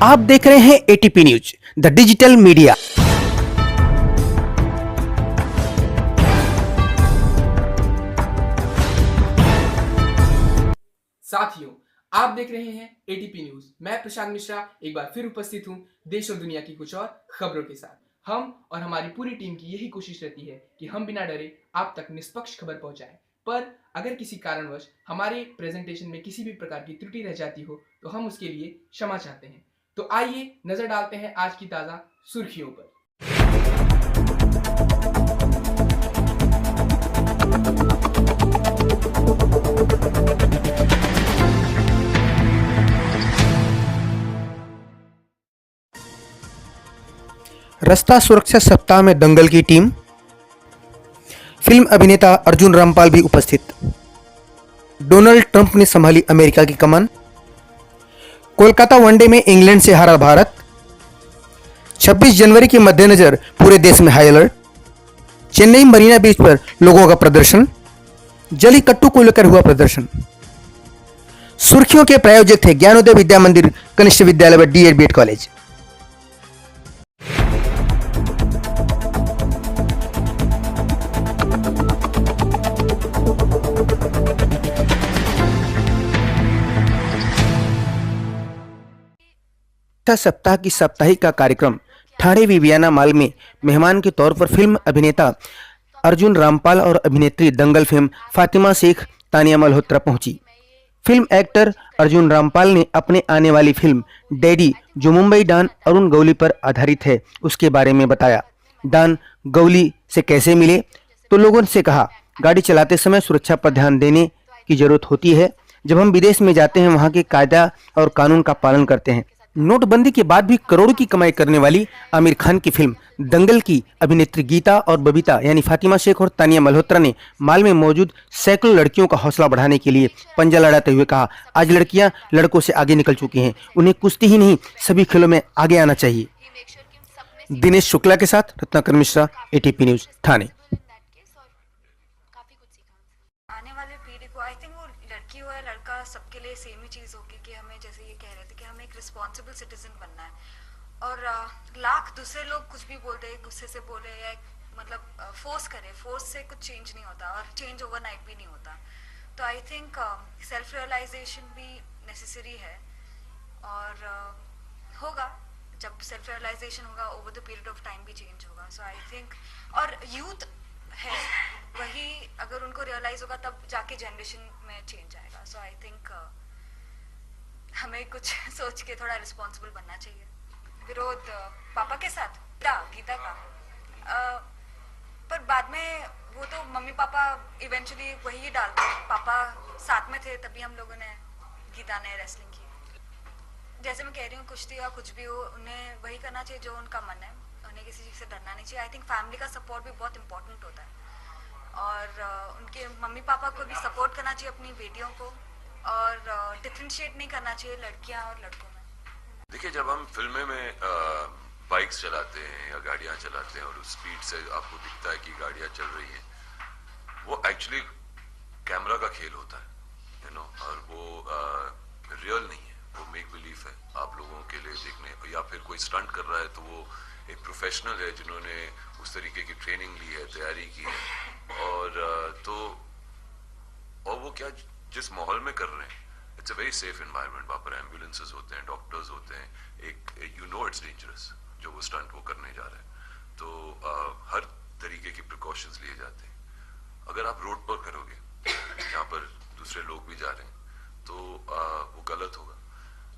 आप देख रहे हैं ATP news, the digital media. साथियों, आप देख रहे हैं एटीपी न्यूज। मैं प्रशांत मिश्रा एक बार फिर उपस्थित हूं देश और दुनिया की कुछ और खबरों के साथ। हम और हमारी पूरी टीम की यही कोशिश रहती है कि हम बिना डरे आप तक निष्पक्ष खबर पहुंचाएं। पर अगर किसी कारणवश हमारे प्रेजेंटेशन में किसी भी प्रकार की त्रुटि रह जाती हो तो हम उसके लिए क्षमा चाहते हैं। तो आइए नजर डालते हैं आज की ताजा सुर्खियों पर। रास्ता सुरक्षा सप्ताह में दंगल की टीम, फिल्म अभिनेता अर्जुन रामपाल भी उपस्थित। डोनाल्ड ट्रंप ने संभाली अमेरिका की कमान। कोलकाता वनडे में इंग्लैंड से हारा भारत। 26 जनवरी के मद्देनजर पूरे देश में हाई अलर्ट। चेन्नई मरीना बीच पर लोगों का प्रदर्शन। जलीकट्टू को लेकर हुआ प्रदर्शन। सुर्खियों के प्रायोजक थे ज्ञानोदय विद्या मंदिर कनिष्ठ विद्यालय व डीएड बीएड कॉलेज। सप्ताह की साप्ताहिक का कार्यक्रम ठाणे विवियाना मॉल में मेहमान के तौर पर फिल्म अभिनेता अर्जुन रामपाल और अभिनेत्री दंगल फेम फातिमा शेख तानिया मल्होत्रा पहुंची। फिल्म एक्टर अर्जुन रामपाल ने अपने आने वाली फिल्म डैडी, जो मुंबई डॉन अरुण गौली पर आधारित है, उसके बारे में बताया। डॉन गौली से कैसे मिले तो लोगों से कहा, गाड़ी चलाते समय सुरक्षा पर ध्यान देने की जरूरत होती है। जब हम विदेश में जाते हैं वहाँ के कायदा और कानून का पालन करते हैं। नोटबंदी के बाद भी करोड़ों की कमाई करने वाली आमिर खान की फिल्म दंगल की अभिनेत्री गीता और बबीता यानी फातिमा शेख और तानिया मल्होत्रा ने माल में मौजूद सैकड़ों लड़कियों का हौसला बढ़ाने के लिए पंजा लड़ाते हुए कहा, आज लड़कियां लड़कों से आगे निकल चुकी हैं, उन्हें कुश्ती ही नहीं सभी खेलों में आगे आना चाहिए। दिनेश शुक्ला के साथ रत्नाकर मिश्रा, एटीपी न्यूज, ठाणे। लड़की हो या लड़का, सबके लिए सेम ही चीज़ होगी कि हमें, जैसे ये कह रहे थे कि हमें एक रिस्पॉन्सिबल सिटीजन बनना है। और लाख दूसरे लोग कुछ भी बोल दे, गुस्से से बोले या मतलब फोर्स करे, फोर्स से कुछ चेंज नहीं होता और चेंज ओवरनाइट भी नहीं होता। तो आई थिंक सेल्फ रियलाइजेशन भी नेसेसरी है और होगा। जब सेल्फ रियलाइजेशन होगा over the period of time भी चेंज होगा। सो आई थिंक, और यूथ है वही, अगर उनको रियलाइज होगा तब जाके जनरेशन में चेंज आएगा। सो आई थिंक हमें कुछ सोच के थोड़ा रिस्पॉन्सिबल बनना चाहिए। विरोध पापा के साथ गीता का, पर बाद में वो तो मम्मी पापा इवेंचुअली वही डालते। पापा साथ में थे तभी हम लोगों ने, गीता ने रेसलिंग की। जैसे मैं कह रही हूँ, कुश्ती या कुछ भी हो, उन्हें वही करना चाहिए जो उनका मन है। उन्हें किसी चीज़ से डरना नहीं चाहिए। आई थिंक फैमिली का सपोर्ट भी बहुत इंपॉर्टेंट होता है और उनके मम्मी पापा को भी सपोर्ट करना चाहिए अपनी बेटियों को, और डिफरेंशिएट नहीं करना चाहिए लड़कियां और लड़कों में। देखिए, जब हम फिल्में में बाइक्स चलाते हैं या गाड़ियां चलाते हैं और उस स्पीड से आपको दिखता है कि गाड़ियां चल रही हैं, वो एक्चुअली कैमरा का खेल होता है, यू नो, और वो रियल नहीं है, वो मेक बिलीफ है आप लोगों के लिए देखने। या फिर कोई स्टंट कर रहा है तो वो एक प्रोफेशनल है जिन्होंने उस तरीके की ट्रेनिंग ली है, तैयारी की है, और वो क्या जिस माहौल में कर रहे हैं, it's a very safe environment. वहाँ पर एम्बुलेंसेज होते हैं, डॉक्टर्स होते हैं, एक यू नो इट्स डेंजरस जो वो स्टंट वो करने जा रहे हैं। तो हर तरीके की प्रिकॉशंस लिए जाते हैं। अगर आप रोड पर करोगे जहाँ पर दूसरे लोग भी जा रहे हैं तो वो गलत होगा,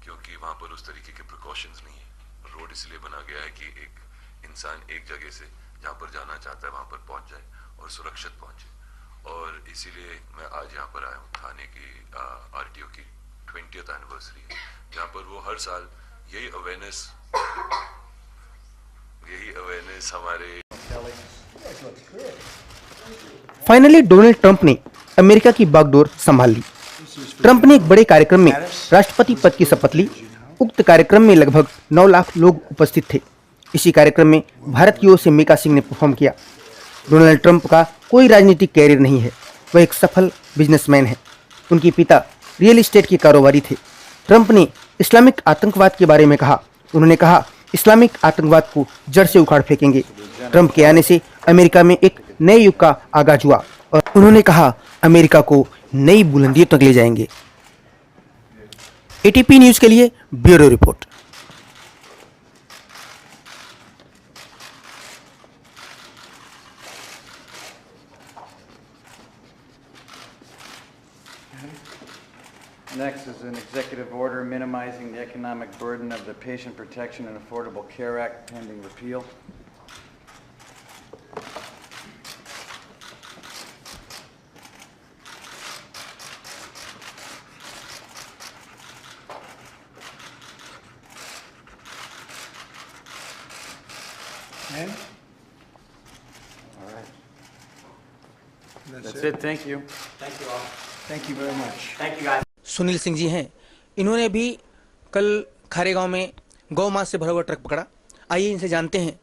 क्योंकि वहाँ पर उस तरीके के प्रिकॉशंस नहीं है। रोड इसलिए बना गया है कि एक इंसान एक जगह से जहाँ पर जाना चाहता है वहाँ पर पहुँच जाए और सुरक्षित पहुँचे। और इसीलिए मैं आज यहाँ पर आया हूँ। ठाणे की आरटीओ की 20th एनिवर्सरी है, जहाँ पर वो हर साल यही अवेयरनेस हमारे। फाइनली डोनाल्ड ट्रंप ने अमेरिका की बागडोर संभाल ली। ट्रंप ने एक बड़े कार्यक्रम में राष्ट्रपति पद की शपथ ली। उक्त कार्यक्रम में लगभग 9 लाख लोग उपस्थित थे। इसी कार्यक्रम में भारत की ओर से मीका सिंह ने परफॉर्म किया। डोनाल्ड ट्रंप का कोई राजनीतिक कैरियर नहीं है, वह एक सफल बिजनेसमैन है। उनके पिता रियल एस्टेट के कारोबारी थे। ट्रंप ने इस्लामिक आतंकवाद के बारे में कहा, उन्होंने कहा, इस्लामिक आतंकवाद को जड़ से उखाड़ फेंकेंगे। ट्रंप के आने से अमेरिका में एक नए युग का आगाज हुआ और उन्होंने कहा, अमेरिका को नई बुलंदियों तक ले जाएंगे। एटीपी न्यूज के लिए bureau report. Next is an executive order minimizing the economic burden of the Patient Protection and Affordable Care Act pending repeal. And All right. That's it. Thank you. thank you very much. Sunil Singh ji हैं, इन्होंने भी कल खारेगांव में गौ मांस से भरा हुआ ट्रक पकड़ा। आइए इनसे जानते हैं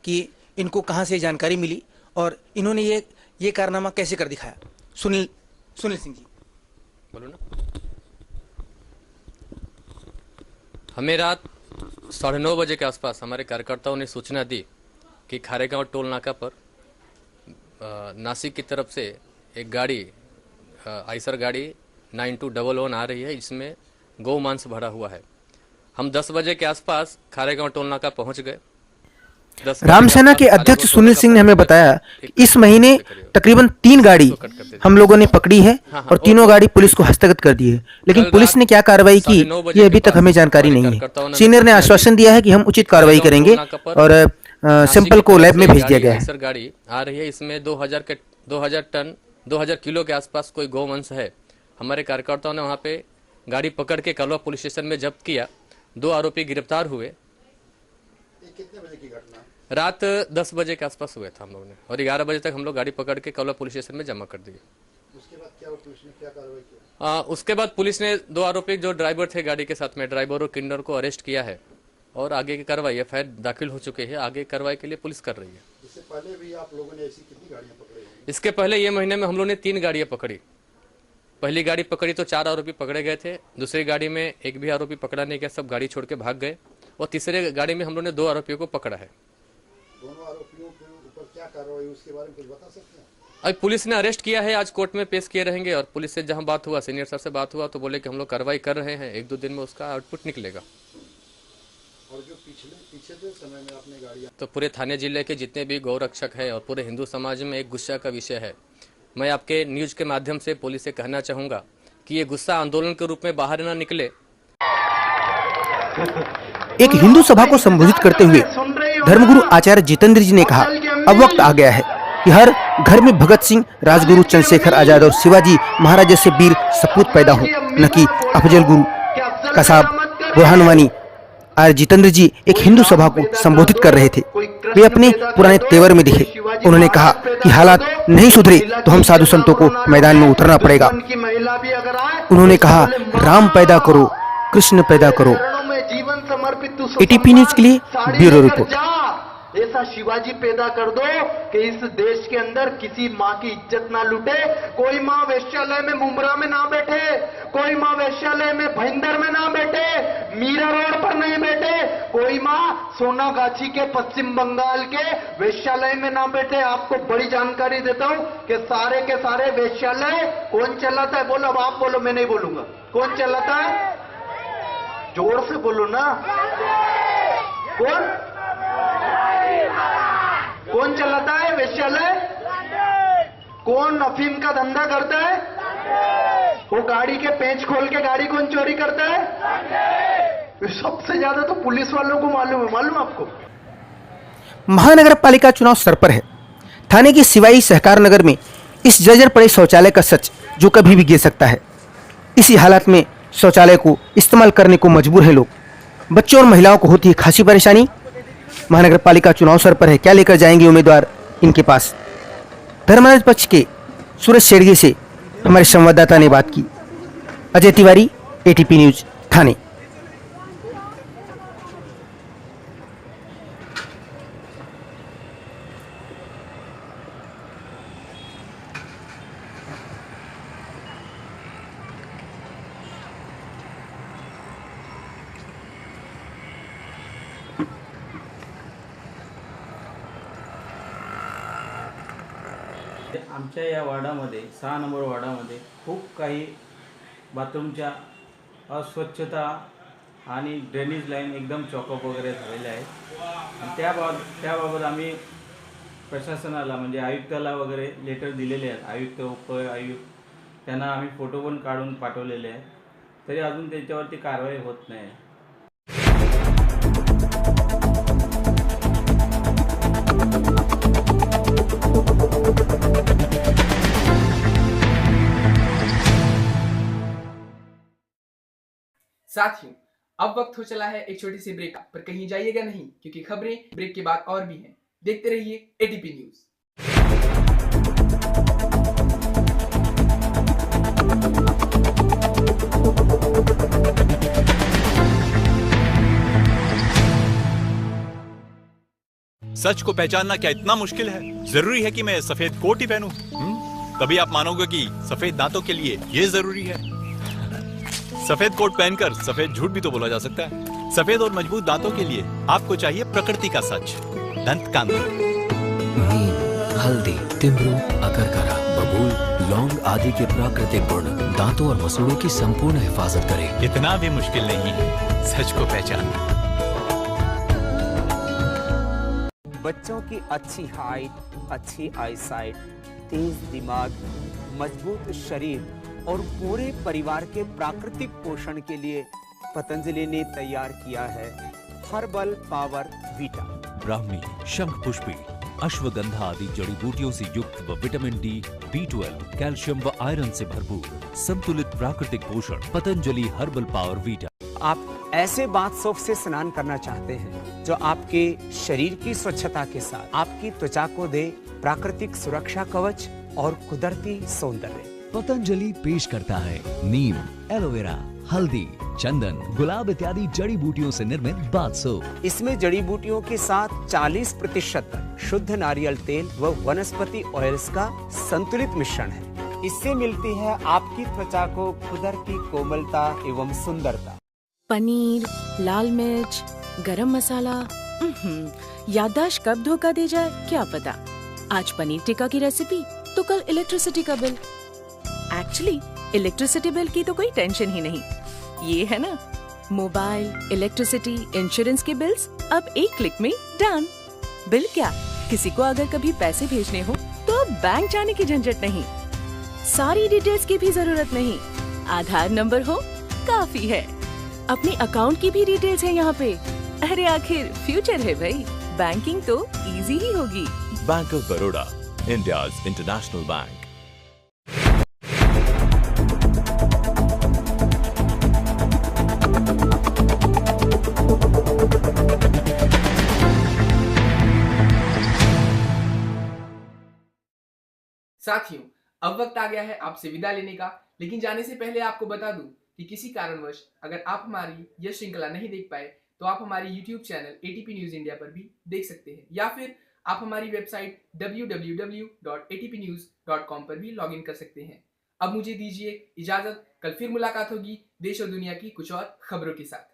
कि इनको कहां से जानकारी मिली और इन्होंने ये कारनामा कैसे कर दिखाया। सुनील सिंह जी, बोलो ना। हमें रात 9:30 बजे के आसपास हमारे कार्यकर्ताओं ने सूचना दी कि खारेगांव टोल नाका पर नासिक की तरफ से एक गाड़ी आइसर गाड़ी 9211 आ रही है, इसमें गौ मांस भरा हुआ है। हम 10 बजे के आसपास खारेगांव टोल नाका पहुंच गए। रामसेना के अध्यक्ष सुनील सिंह ने हमें बताया कि इस महीने तकरीबन 3 गाड़ी हम लोगों ने पकड़ी है और तीनों गाड़ी पुलिस को हस्तगत कर दी है, लेकिन पुलिस ने क्या कार्रवाई की ये अभी तक हमें जानकारी नहीं है। सीनियर ने आश्वासन दिया है कि हम उचित कार्रवाई करेंगे और सैंपल को लैब में भेज दिया गया है। गाड़ी आ रही है, इसमें 2000 किलो के आसपास कोई गौवंश है। हमारे कार्यकर्ताओं ने वहां पे गाड़ी पकड़ के कलवा पुलिस स्टेशन में जब्त किया। 2 आरोपी गिरफ्तार हुए। कितने बजे की घटना? रात 10 बजे के आसपास हुए था हम लोग ने, और 11 बजे तक हम लोग गाड़ी पकड़ के कलवा पुलिस स्टेशन में जमा कर दिए। उसके बाद क्या पुलिस ने क्या कार्रवाई की? उसके बाद पुलिस ने 2 आरोपी जो ड्राइवर थे गाड़ी के साथ में, ड्राइवर और किन्नर को अरेस्ट किया है और आगे की कार्रवाई एफआईआर दाखिल हो चुके हैं। आगे कार्रवाई के लिए पुलिस कर रही है। इससे पहले भी आप लोगों ने ऐसी कितनी गाड़ियां पकड़ी? इसके पहले ये महीने में हम लोग ने 3 गाड़ियां पकड़ी। पहली गाड़ी पकड़ी तो 4 आरोपी पकड़े गए थे, दूसरी गाड़ी में एक भी आरोपी पकड़ा नहीं गया, सब गाड़ी छोड़ के भाग गए, और तीसरे गाड़ी में हम लोग ने 2 आरोपियों को पकड़ा है। दोनों आरोपियों के ऊपर क्या कार्रवाई उसके बारे में कुछ बता सकते हैं? अभी पुलिस ने अरेस्ट किया है, आज कोर्ट में पेश किए रहेंगे। और पुलिस से जहां बात हुआ, सीनियर सर से बात हुआ तो बोले कि हम लोग कार्रवाई कर रहे हैं, 1-2 दिन में उसका आउटपुट निकलेगा। और जो पीछे के समय में आपने गाड़ियां, तो पूरे थाने जिले के जितने भी गौरक्षक है और पूरे हिंदू समाज में एक गुस्सा का विषय है। मैं आपके न्यूज के माध्यम से पुलिस से कहना चाहूंगा कि ये गुस्सा आंदोलन के रूप में बाहर न निकले। एक हिंदू सभा को संबोधित करते हुए धर्मगुरु आचार्य जितेंद्र जी ने कहा, अब वक्त आ गया है कि हर घर में भगत सिंह, राजगुरु चंद्रशेखर आजाद और शिवाजी महाराज जैसे वीर सपूत पैदा हो, न कि अफजल गुरु, कसाब, बुरहान वानी। आचार्य जितेंद्र जी एक हिंदू सभा को संबोधित कर रहे थे। वे अपने पुराने तेवर में दिखे। उन्होंने कहा कि हालात नहीं सुधरे तो हम साधु संतों को मैदान में उतरना पड़ेगा। उन्होंने कहा, राम पैदा करो, कृष्ण पैदा करो। एटीपी न्यूज के लिए ब्यूरो रिपोर्ट। ऐसा शिवाजी पैदा कर दो कि इस देश के अंदर किसी माँ की इज्जत ना लूटे। कोई माँ वेश्यालय में मुंब्रा में ना बैठे, कोई माँ वेश्यालय में भयंदर में ना बैठे, मीरा रोड पर नहीं बैठे, कोई माँ सोनागाछी के पश्चिम बंगाल के वेश्यालय में ना बैठे। आपको बड़ी जानकारी देता हूं कि सारे के सारे वेश्यालय कौन चलाता है? बोलो, अब आप बोलो, मैं नहीं बोलूंगा। कौन चलाता है? जोर से बोलो ना। कौन चलाता है वेश्यालय? कौन अफीम का धंधा करता है? वो गाड़ी के पेंच खोल के गाड़ी कौन चोरी करता है? सबसे ज्यादा तो पुलिस वालों को मालूम आपको। महानगर पालिका चुनाव सर पर है। थाने के सिवाई सहकार नगर में इस जर्जर पड़े शौचालय का सच जो कभी भी गिर सकता है। इसी हालात में शौचालय को इस्तेमाल करने को मजबूर है लोग। बच्चों और महिलाओं को होती है खासी परेशानी। महानगर पालिका चुनाव सर पर है, क्या लेकर जाएंगे उम्मीदवार इनके पास? धर्मराज पक्ष के सूरज शेड़गे से हमारे संवाददाता ने बात की। अजय तिवारी, एटीपी न्यूज, थाने। आमच्या या वार्डामध्ये 6 नंबर वार्डामध्ये खूप काही बाथरूमच्या अस्वच्छता आणि ड्रेनेज लाईन एकदम चॉकअप वगैरे झालेल्या आहेत आणि त्याबाबत आम्ही प्रशासनाला म्हणजे आयुक्ताला वगैरे लेटर दिलेले आहेत. आयुक्त उपआयुक्त त्यांना आम्ही फोटो पण काढून पाठवलेले आहेत. तरी अजून त्याच्यावरती कारवाई होत नाही. साथियों, अब वक्त हो चला है एक छोटी सी ब्रेक का, पर कहीं जाइएगा नहीं क्योंकि खबरें ब्रेक के बाद और भी हैं. देखते रहिए एटीपी न्यूज. सच को पहचानना क्या इतना मुश्किल है? जरूरी है कि मैं सफेद कोट ही पहनूं? तभी आप मानोगे कि सफेद दांतों के लिए ये जरूरी है. सफेद कोट पहनकर सफेद झूठ भी तो बोला जा सकता है. सफेद और मजबूत दांतों के लिए आपको चाहिए प्रकृति का सच, दंत कांति. नीम, हल्दी, तिमरू, अकरकरा, बबूल, लौंग आदि के प्राकृतिक गुण दांतों और मसूड़ों की संपूर्ण हिफाजत करें. इतना भी मुश्किल नहीं है सच को पहचानना. बच्चों की अच्छी हाइट, अच्छी आईसाइट, तेज दिमाग, मजबूत शरीर और पूरे परिवार के प्राकृतिक पोषण के लिए पतंजलि ने तैयार किया है हर्बल पावर वीटा. ब्राह्मी, शंख पुष्पी, अश्वगंधा आदि जड़ी बूटियों से युक्त व विटामिन डी, B12, कैल्शियम व आयरन से भरपूर संतुलित प्राकृतिक पोषण पतंजलि हर्बल पावर वीटा. आप ऐसे बाथ सोप से स्नान करना चाहते हैं जो आपके शरीर की स्वच्छता के साथ आपकी त्वचा को दे प्राकृतिक सुरक्षा कवच और कुदरती सौंदर्य. पतंजलि पेश करता है नीम, एलोवेरा, हल्दी, चंदन, गुलाब इत्यादि जड़ी बूटियों से निर्मित बाथ सोप. इसमें जड़ी बूटियों के साथ 40% तक शुद्ध नारियल तेल व वनस्पति ऑयल्स का संतुलित मिश्रण है. इससे मिलती है आपकी त्वचा को कुदरती कोमलता एवं सुंदरता. पनीर, लाल मिर्च, गरम मसाला, याददाश्त कब धोखा दे जाए क्या पता. आज पनीर टिक्का की रेसिपी तो कल इलेक्ट्रिसिटी का बिल. एक्चुअली इलेक्ट्रिसिटी बिल की तो कोई टेंशन ही नहीं. ये है ना, मोबाइल, इलेक्ट्रिसिटी, इंश्योरेंस के बिल्स अब एक क्लिक में डन. बिल क्या, किसी को अगर कभी पैसे भेजने हो तो अब बैंक जाने की झंझट नहीं, सारी डिटेल्स की भी जरूरत नहीं. आधार नंबर हो काफी है. अपने अकाउंट की भी डिटेल्स है यहाँ पे. अरे आखिर फ्यूचर है भाई, बैंकिंग तो इजी ही होगी. Bank of Baroda, India's international bank. साथियों, अब वक्त आ गया है आपसे विदा लेने का, लेकिन जाने से पहले आपको बता दूं कि किसी कारणवश अगर आप हमारी यह श्रृंखला नहीं देख पाए तो आप हमारी YouTube channel ATP news India पर भी देख सकते हैं, या फिर आप हमारी वेबसाइट www.atpnews.com पर भी लॉगिन कर सकते हैं. अब मुझे दीजिए इजाजत. कल फिर मुलाकात होगी देश और दुनिया की कुछ और खबरों के साथ.